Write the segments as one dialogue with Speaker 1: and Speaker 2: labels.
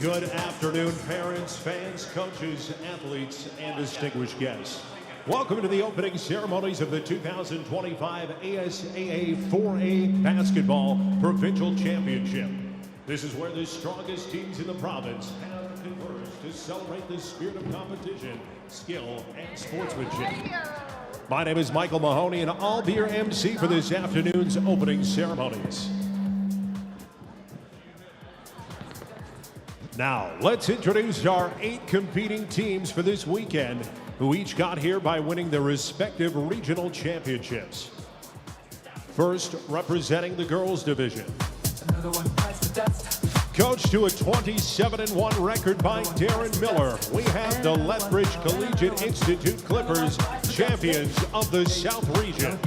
Speaker 1: Good afternoon, parents, fans, coaches, athletes, and distinguished guests. Welcome to the opening ceremonies of the 2025 ASAA 4A Basketball Provincial Championship. This is where the strongest teams in the province have converged to celebrate the spirit of competition, skill, and sportsmanship. My name is Michael Mahoney, and I'll be your MC for this afternoon's opening ceremonies. Now, let's introduce our 8 competing teams for this weekend, who each got here by winning their respective regional championships. First, representing the girls division. Coached to a 27-1 record by Darren Miller, we have the Lethbridge Collegiate Institute Clippers, champions of the South Region.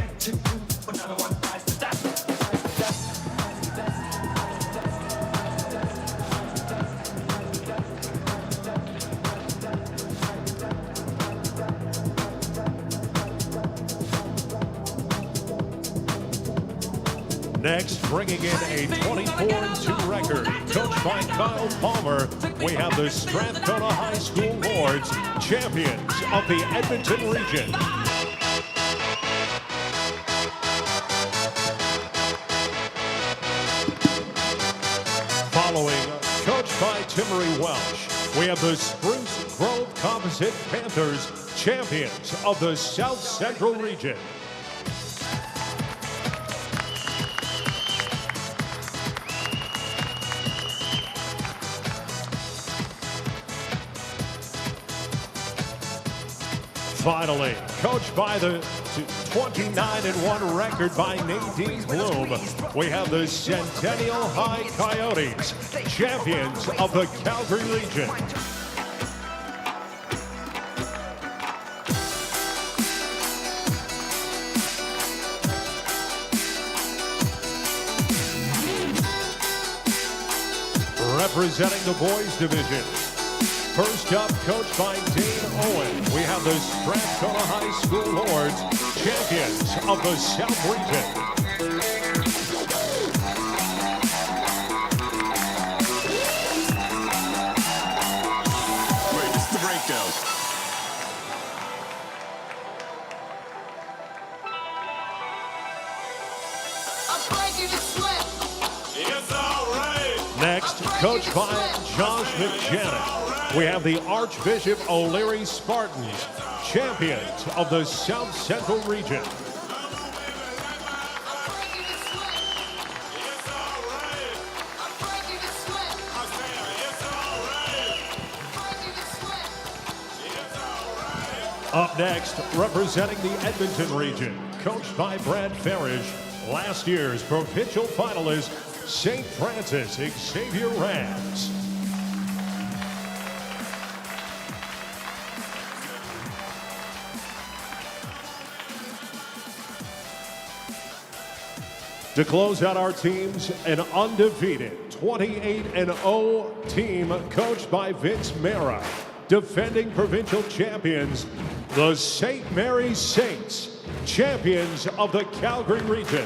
Speaker 1: Next, bringing in a 24-2 record, coached by Kyle Palmer, we have the Strathcona High School Lords, champions of the Edmonton region. Following, coached by Timmery Welsh, we have the Spruce Grove Composite Panthers, champions of the South Central region. Finally, coached by the 29-1 record by Nadine Bloom, we have the Centennial High Coyotes, champions of the Calgary region. Representing the boys division. First up, coached by Dane Owen, we have the Strathcona High School Lords, champions of the South Region.
Speaker 2: Wait, this is the breakdown.
Speaker 3: I'm breaking the sweat.
Speaker 2: It's all right.
Speaker 1: Next, coached by Josh McJanet, we have the Archbishop O'Leary Spartans, champions of the South Central region. Up next, representing the Edmonton region, coached by Brad Farish, last year's provincial finalist, St. Francis Xavier Rams. To close out our teams, an undefeated 28-0 team coached by Vince Mera. Defending provincial champions, the St. Mary's Saints, champions of the Calgary region.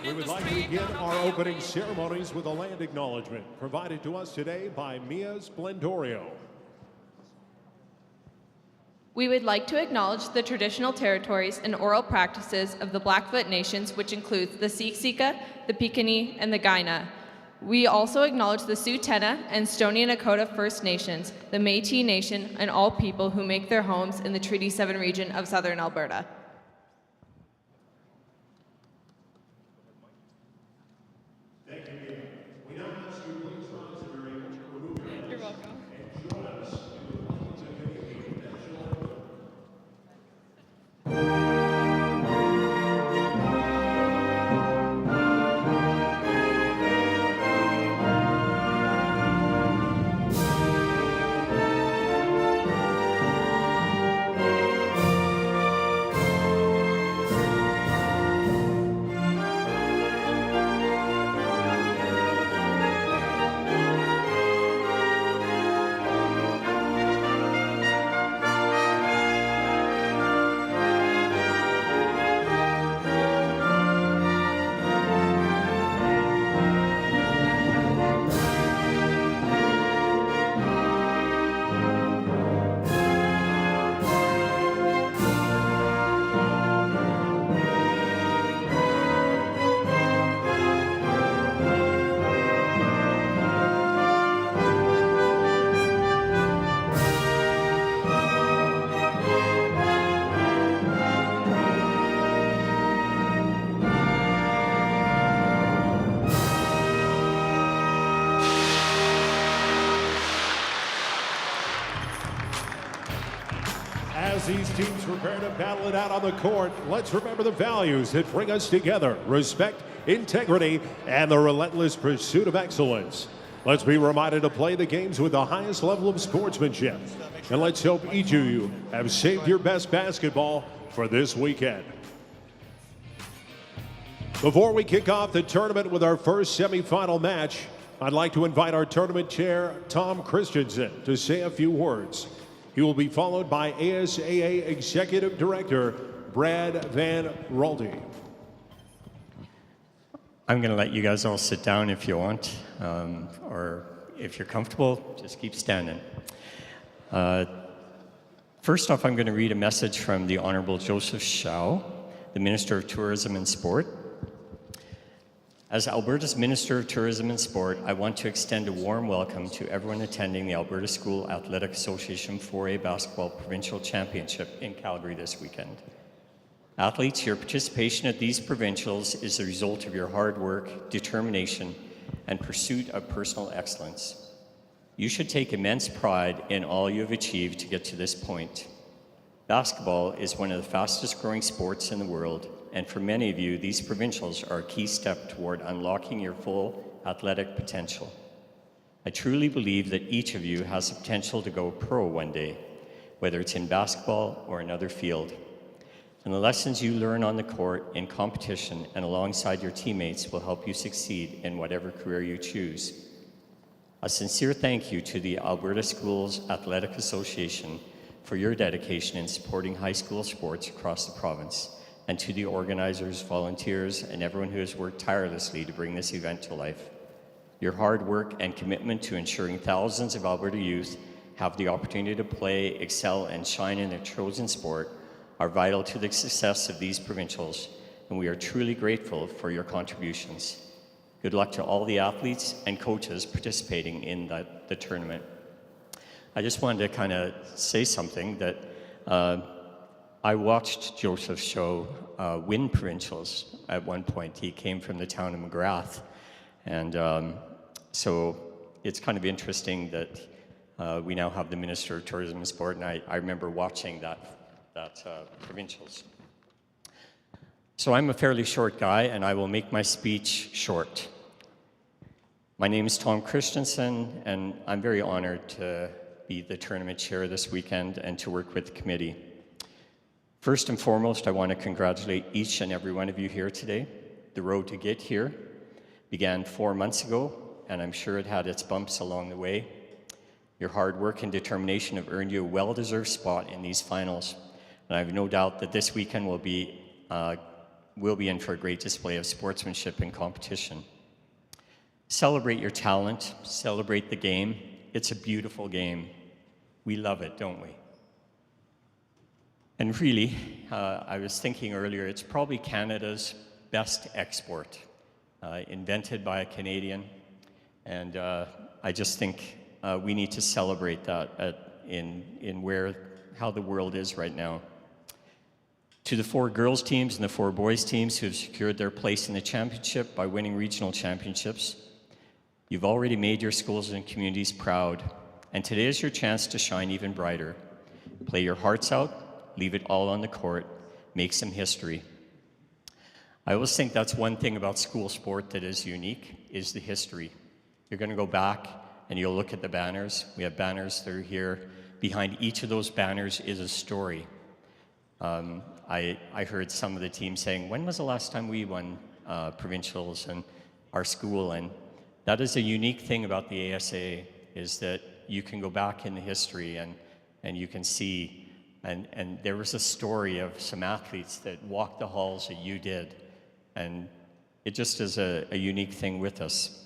Speaker 1: We would like to begin our opening ceremonies with a land acknowledgement provided to us today by Mia Splendorio.
Speaker 4: We would like to acknowledge the traditional territories and oral practices of the Blackfoot Nations, which includes the Siksika, the Piikani, and the Kainai. We also acknowledge the Sioux-Tena and Stoney Nakoda First Nations, the Métis Nation, and all people who make their homes in the Treaty 7 region of southern Alberta. You're welcome.
Speaker 1: As these teams prepare to battle it out on the court, let's remember the values that bring us together: respect, integrity, and the relentless pursuit of excellence. Let's be reminded to play the games with the highest level of sportsmanship. And let's hope each of you have saved your best basketball for this weekend. Before we kick off the tournament with our first semifinal match, I'd like to invite our tournament chair, Tom Christensen, to say a few words. He will be followed by ASAA Executive Director Brad Van Rolte.
Speaker 5: I'm going to let you guys all sit down if you want, or if you're comfortable, just keep standing. First off, I'm going to read a message from the Honorable Joseph Schau, the Minister of Tourism and Sport. As Alberta's Minister of Tourism and Sport, I want to extend a warm welcome to everyone attending the Alberta School Athletic Association 4A Basketball Provincial Championship in Calgary this weekend. Athletes, your participation at these provincials is the result of your hard work, determination, and pursuit of personal excellence. You should take immense pride in all you have achieved to get to this point. Basketball is one of the fastest growing sports in the world, and for many of you, these provincials are a key step toward unlocking your full athletic potential. I truly believe that each of you has the potential to go pro one day, whether it's in basketball or another field. And the lessons you learn on the court, in competition, and alongside your teammates will help you succeed in whatever career you choose. A sincere thank you to the Alberta Schools Athletic Association for your dedication in supporting high school sports across the province, and to the organizers, volunteers, and everyone who has worked tirelessly to bring this event to life. Your hard work and commitment to ensuring thousands of Alberta youth have the opportunity to play, excel, and shine in their chosen sport are vital to the success of these provincials, and we are truly grateful for your contributions. Good luck to all the athletes and coaches participating in the tournament. I just wanted to kind of say something that I watched Joseph Schau win provincials at one point. He came from the town of McGrath, and so it's kind of interesting that we now have the Minister of Tourism and Sport, and I remember watching that provincials. So I'm a fairly short guy, and I will make my speech short. My name is Tom Christensen, and I'm very honored to be the tournament chair this weekend and to work with the committee. First and foremost, I want to congratulate each and every one of you here today. The road to get here began 4 months ago, and I'm sure it had its bumps along the way. Your hard work and determination have earned you a well-deserved spot in these finals. And I have no doubt that this weekend will be in for a great display of sportsmanship and competition. Celebrate your talent, celebrate the game. It's a beautiful game. We love it, don't we? And really, I was thinking earlier, it's probably Canada's best export, invented by a Canadian. And I just think we need to celebrate that in how the world is right now. To the 4 girls teams and the 4 boys teams who have secured their place in the championship by winning regional championships, you've already made your schools and communities proud, and today is your chance to shine even brighter. Play your hearts out, leave it all on the court, make some history. I always think that's one thing about school sport that is unique, is the history. You're going to go back and you'll look at the banners. We have banners that are here. Behind each of those banners is a story. I heard some of the teams saying, when was the last time we won provincials and our school? And that is a unique thing about the ASAA, is that you can go back in the history and you can see, and there was a story of some athletes that walked the halls that you did. And it just is a unique thing with us.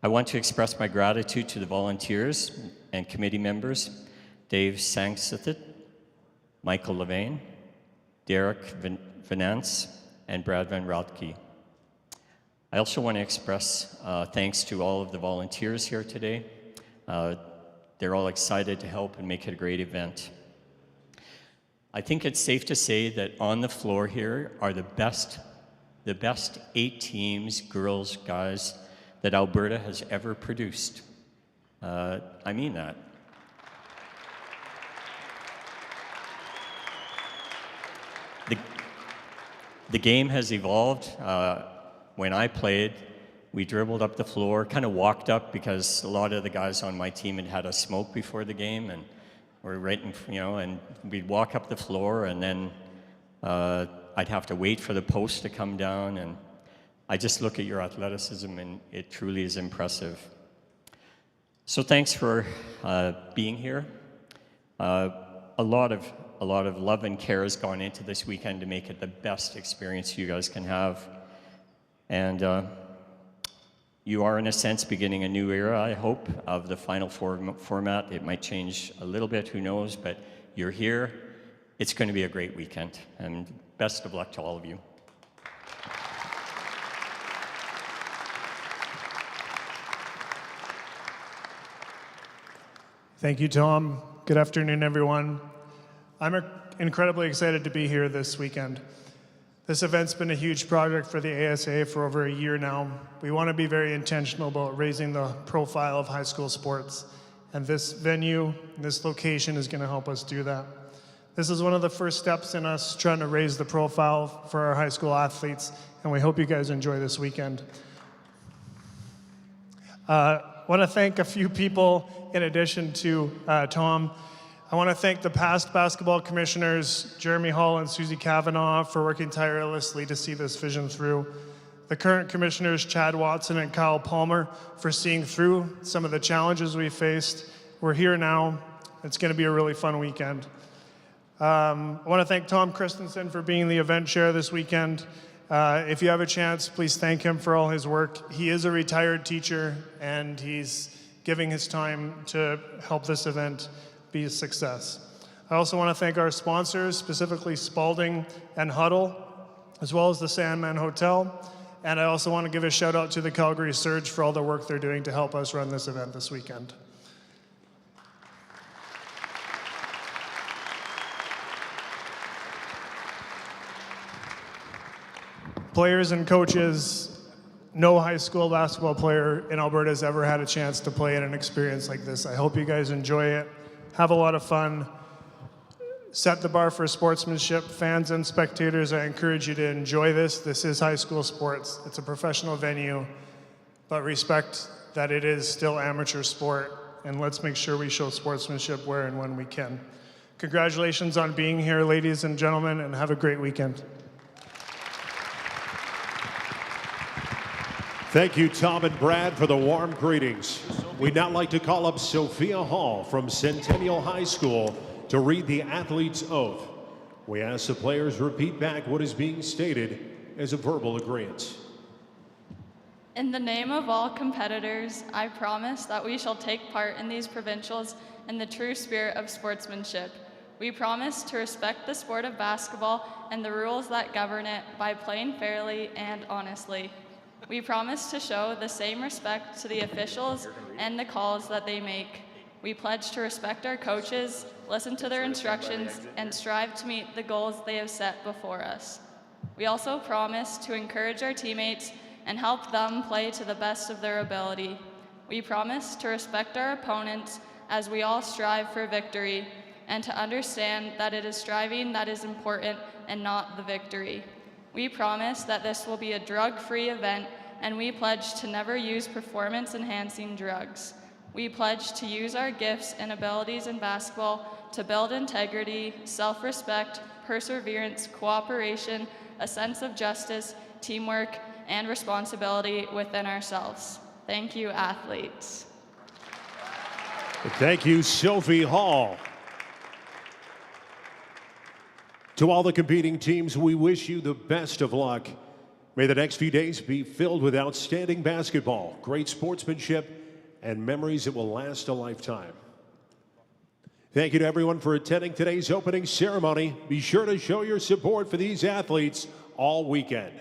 Speaker 5: I want to express my gratitude to the volunteers and committee members, Dave Sangsithit, Michael Levain, Derek Venance, and Brad Van Rolte. I also want to express thanks to all of the volunteers here today. They're all excited to help and make it a great event. I think it's safe to say that on the floor here are the best 8 teams, girls, guys, that Alberta has ever produced. I mean that. The game has evolved. When I played, we dribbled up the floor, kind of walked up because a lot of the guys on my team had had a smoke before the game, and we're right in, and we'd walk up the floor, and then I'd have to wait for the post to come down, and I just look at your athleticism, and it truly is impressive. So thanks for being here. A lot of love and care has gone into this weekend to make it the best experience you guys can have. And you are, in a sense, beginning a new era, I hope, of the Final Four format. It might change a little bit, who knows, but you're here. It's going to be a great weekend, and best of luck to all of you.
Speaker 6: Thank you, Tom. Good afternoon, everyone. I'm incredibly excited to be here this weekend. This event's been a huge project for the ASAA for over a year now. We want to be very intentional about raising the profile of high school sports, and this venue, this location is going to help us do that. This is one of the first steps in us trying to raise the profile for our high school athletes, and we hope you guys enjoy this weekend. I want to thank a few people in addition to Tom. I want to thank the past basketball commissioners, Jeremy Hall and Susie Kavanaugh, for working tirelessly to see this vision through. The current commissioners, Chad Watson and Kyle Palmer, for seeing through some of the challenges we faced. We're here now. It's going to be a really fun weekend. I want to thank Tom Christensen for being the event chair this weekend. If you have a chance, please thank him for all his work. He is a retired teacher, and he's giving his time to help this event be a success. I also want to thank our sponsors, specifically Spalding and Huddle, as well as the Sandman Hotel. And I also want to give a shout out to the Calgary Surge for all the work they're doing to help us run this event this weekend. Players and coaches, no high school basketball player in Alberta has ever had a chance to play in an experience like this. I hope you guys enjoy it. Have a lot of fun. Set the bar for sportsmanship. Fans and spectators, I encourage you to enjoy this. This is high school sports. It's a professional venue, but respect that it is still amateur sport, and let's make sure we show sportsmanship where and when we can. Congratulations on being here, ladies and gentlemen, and have a great weekend.
Speaker 1: Thank you, Tom and Brad, for the warm greetings. We'd now like to call up Sophia Hall from Centennial High School to read the athlete's oath. We ask the players repeat back what is being stated as a verbal agreement.
Speaker 7: In the name of all competitors, I promise that we shall take part in these provincials in the true spirit of sportsmanship. We promise to respect the sport of basketball and the rules that govern it by playing fairly and honestly. We promise to show the same respect to the officials and the calls that they make. We pledge to respect our coaches, listen to their instructions, and strive to meet the goals they have set before us. We also promise to encourage our teammates and help them play to the best of their ability. We promise to respect our opponents as we all strive for victory, and to understand that it is striving that is important and not the victory. We promise that this will be a drug-free event, and we pledge to never use performance-enhancing drugs. We pledge to use our gifts and abilities in basketball to build integrity, self-respect, perseverance, cooperation, a sense of justice, teamwork, and responsibility within ourselves. Thank you, athletes.
Speaker 1: Thank you, Sophie Hall. To all the competing teams, we wish you the best of luck. May the next few days be filled with outstanding basketball, great sportsmanship, and memories that will last a lifetime. Thank you to everyone for attending today's opening ceremony. Be sure to show your support for these athletes all weekend.